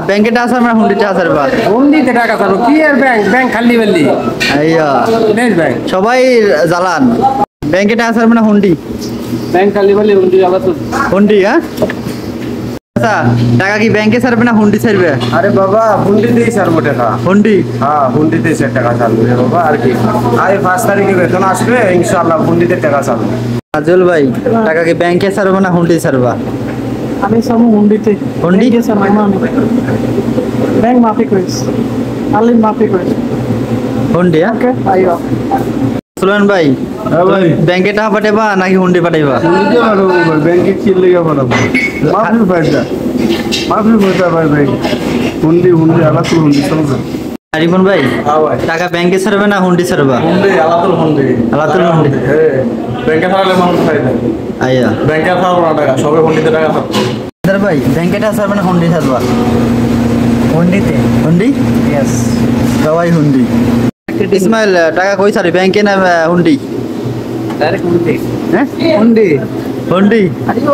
ব্যাংকে টাকা ছাড়বে না হুন্ডিতে টাকা ছাড়বা? হুন্ডিতে টাকা ছাড়বো কি আর ব্যাংক ব্যাংক খালি বেলি আইয়া নেই ব্যাংক সবাই জ্বালান ব্যাংকে টাকা ছাড়বে না হুন্ডি? ব্যাংক খালি বেলি হুন্ডি আবার তো হুন্ডি হ্যাঁ আচ্ছা টাকা কি ব্যাংকে ছাড়বে না হুন্ডি ছাড়বে? আরে বাবা হুন্ডিতেই ছাড়বো টাকা হুন্ডি হ্যাঁ হুন্ডিতেই সে টাকা ছাড়বো রে বাবা আর কি আজ 5 তারিখে বেতন আসবে ইনশাআল্লাহ হুন্ডিতে টাকা ছাড়বো আজল ভাই টাকা কি ব্যাংকে ছাড়বে না হুন্ডি ছাড়বা? আমি সব হুন্ডিতে হুন্ডি? ব্যাংকে ছাড়বো না আমি ব্যাংক মাফি করেছি আলিম মাফি করেছি হুন্ডি হ্যাঁ ওকে আইও সুলমান ভাই হ্যাঁ ভাই ব্যাংকে টাকা পাঠাইবা নাকি হুন্ডি পাঠাইবা? হুন্ডিতে পাঠাবো ভাই ব্যাংকে কি লেগে পাঠাবো মাফি পয়সা ভাই ভাই হুন্ডি হুন্ডি আলাদা হুন্ডি চলবে রিপন ভাই হ্যাঁ ভাই টাকা ব্যাংকে ছাড়বে না হুন্ডি ছাড়বা? হুন্ডি আলাদা হুন্ডি আলাতুল হুন্ডি হ্যাঁ ব্যাংকে ছাড়লে মানুষ ফায়দা আইয়া ব্যাংকে ছাড়বো না টাকা সবে হুন্ডিতে টাকা ছাড়বো স্যার ভাই ব্যাংকে টাকা ছাড়বে না হুন্ডি ছাড়বা? হুন্ডিতে হুন্ডি ইয়েস সবাই হুন্ডি ইসমাইল টাকা কই ছাড়ি ব্যাংকে না হুন্ডি? ডাইরেক্ট হুন্ডি হ্যাঁ হুন্ডি হুন্ডি আইও